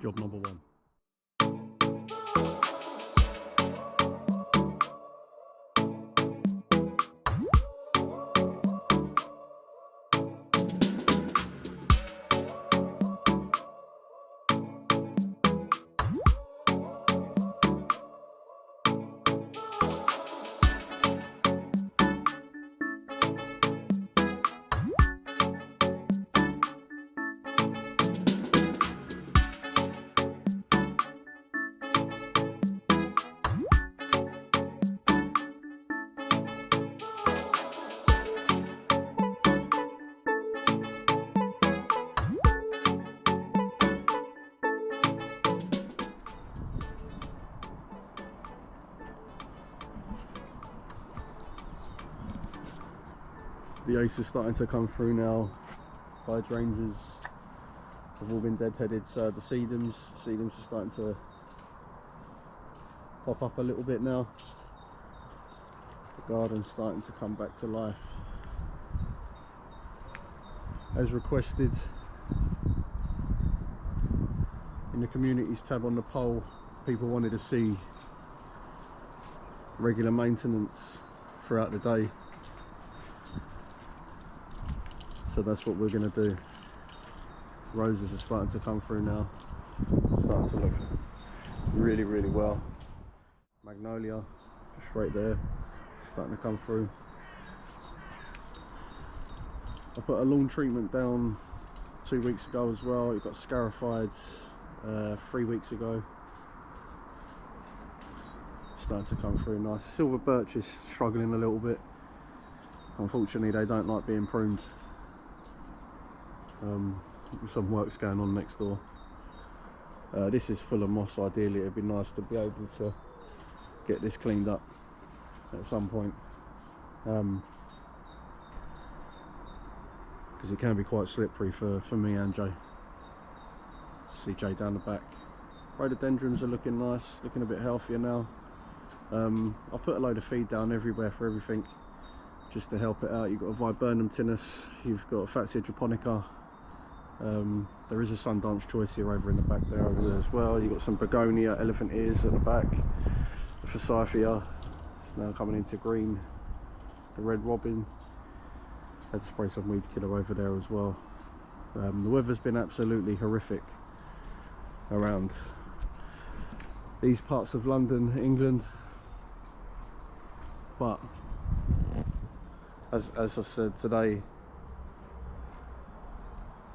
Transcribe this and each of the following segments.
Job number one. The ace is starting to come through now. Hydrangeas have all been deadheaded, so the sedums are starting to pop up a little bit now. The garden's starting to come back to life. As requested in the communities tab on the poll, people wanted to see regular maintenance throughout the day. So that's what we're going to do. Roses are starting to come through now. Starting to look really, really well. Magnolia, just right there, starting to come through. I put a lawn treatment down 2 weeks ago as well. It got scarified 3 weeks ago. Starting to come through nice. Silver birch is struggling a little bit. Unfortunately, they don't like being pruned. Some work's going on next door. This is full of moss. Ideally it'd be nice to be able to get this cleaned up at some point, because it can be quite slippery for me and Jay. See Jay down the back. Rhododendrons are looking nice, looking a bit healthier now. I've put a load of feed down everywhere for everything just to help it out. You've got a viburnum tinus, you've got a Fatsia japonica. There is a Sundance choice here over in the back there, over there as well. You've got some begonia, elephant ears at the back. The forsythia is now coming into green. The red robin. Had to spray some weed killer over there as well. The weather's been absolutely horrific around these parts of London, England. But as I said today,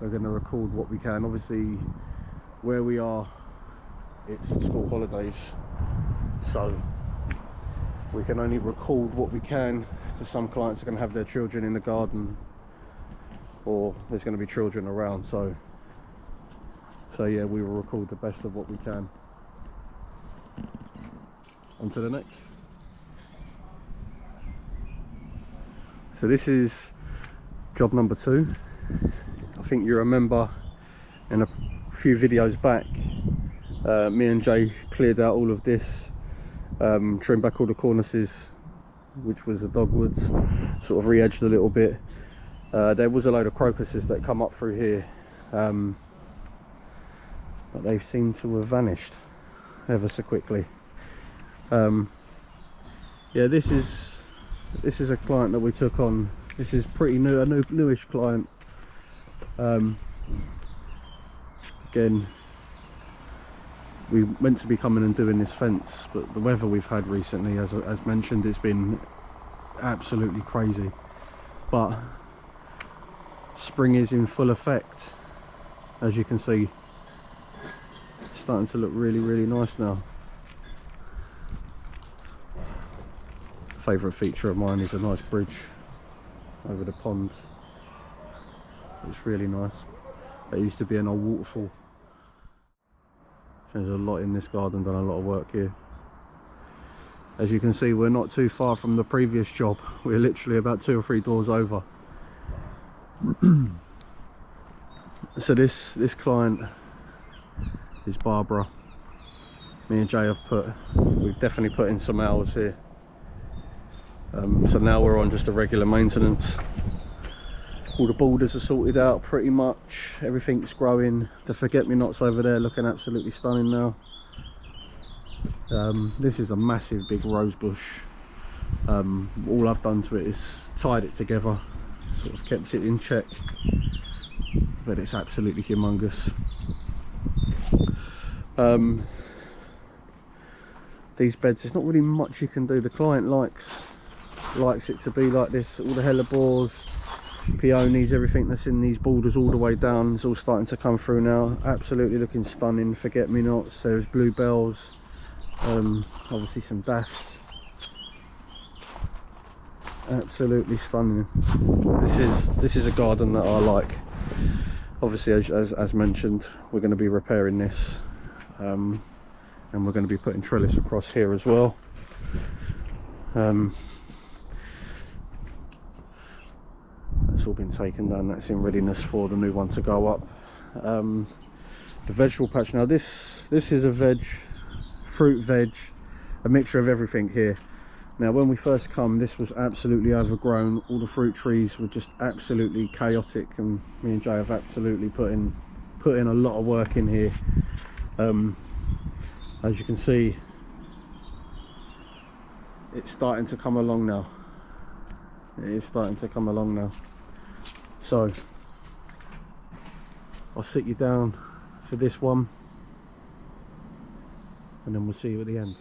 we're going to record what we can. Obviously where we are, it's school holidays, so we can only record what we can, because some clients are going to have their children in the garden, or there's going to be children around, so yeah, we will record the best of what we can. On to the next. So this is job number 2. I think you remember in a few videos back, me and Jay cleared out all of this, trimmed back all the cornices, which was the dogwoods, sort of re-edged a little bit. There was a load of crocuses that come up through here, but they seem to have vanished ever so quickly. Yeah, this is a client that we took on. This is pretty new, a newish client. Again, we meant to be coming and doing this fence, but the weather we've had recently, as mentioned, it's been absolutely crazy. But spring is in full effect, as you can see. It's starting to look really, really nice now. Favourite feature of mine is a nice bridge over the pond. It's really nice. There used to be an old waterfall. Changed a lot in this garden, done a lot of work here. As you can see, we're not too far from the previous job. We're literally about 2 or 3 doors over. So this client is Barbara. Me and Jay we've definitely put in some hours here. So now we're on just a regular maintenance. All the borders are sorted out pretty much. Everything's growing. The forget-me-nots over there looking absolutely stunning now. This is a massive big rose bush. All I've done to it is tied it together, sort of kept it in check, but it's absolutely humongous. These beds, there's not really much you can do. The client likes it to be like this. All the hellebores, peonies, everything that's in these borders all the way down is all starting to come through now. Absolutely looking stunning. Forget-me-nots, there's bluebells, obviously some daffs. Absolutely stunning. This is a garden that I like. Obviously, as mentioned, we're going to be repairing this, and we're going to be putting trellis across here as well. That's all been taken down. That's in readiness for the new one to go up. The vegetable patch, now this is a fruit veg, a mixture of everything here. Now when we first come, this was absolutely overgrown. All the fruit trees were just absolutely chaotic, and me and Jay have absolutely put in a lot of work in here. As you can see, it's starting to come along now. It is starting to come along now. So I'll sit you down for this one, and then we'll see you at the end.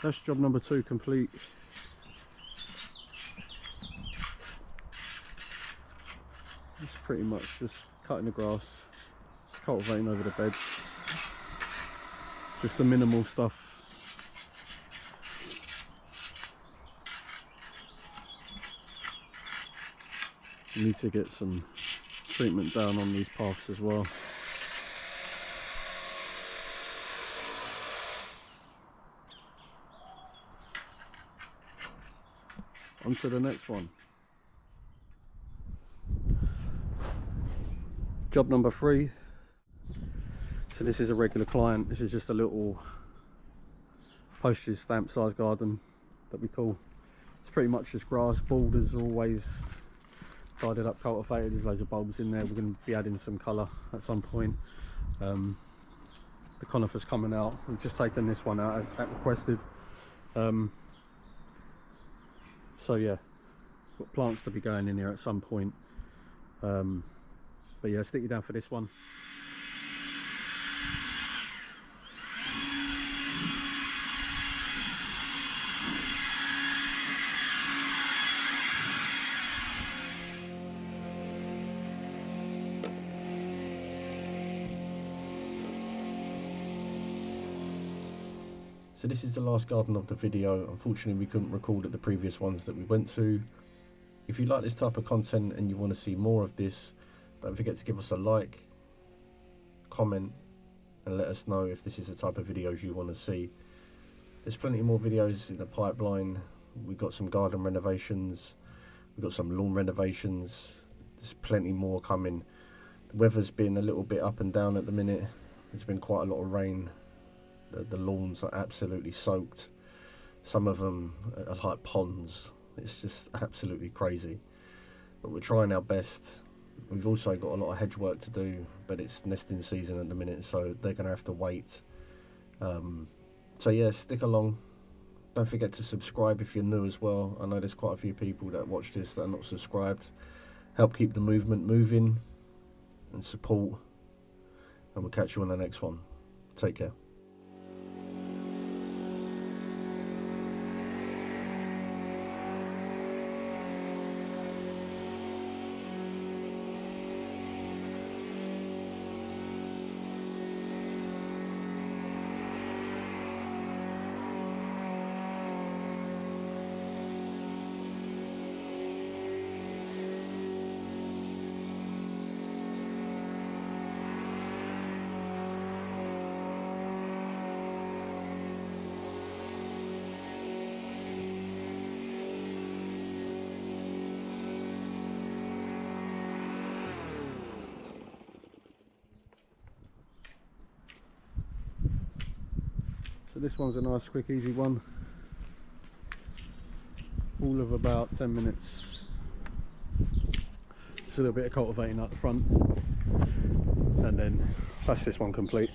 That's job number 2 complete. It's pretty much just cutting the grass, just cultivating over the beds, just the minimal stuff. You need to get some treatment down on these paths as well. On to the next one. Job number 3. So this is a regular client. This is just a little postage stamp size garden that we call. It's pretty much just grass, borders always tidied up, cultivated. There's loads of bulbs in there. We're going to be adding some colour at some point. The conifer's coming out. We've just taken this one out as requested. So yeah, got plants to be going in here at some point. But yeah, stick you down for this one. So this is the last garden of the video. Unfortunately, we couldn't record at the previous ones that we went to. If you like this type of content and you want to see more of this, don't forget to give us a like, comment, and let us know if this is the type of videos you want to see. There's plenty more videos in the pipeline. We've got some garden renovations, we've got some lawn renovations. There's plenty more coming. The weather's been a little bit up and down at the minute. There's been quite a lot of rain. The lawns are absolutely soaked. Some of them are like ponds. It's just absolutely crazy. But we're trying our best. We've also got a lot of hedge work to do, but it's nesting season at the minute, so they're going to have to wait. So yeah, stick along. Don't forget to subscribe if you're new as well. I know there's quite a few people that watch this that are not subscribed. Help keep the movement moving and support. And we'll catch you on the next one. Take care. So this one's a nice, quick, easy one. All of about 10 minutes. Just a little bit of cultivating up the front, and then that's this one complete.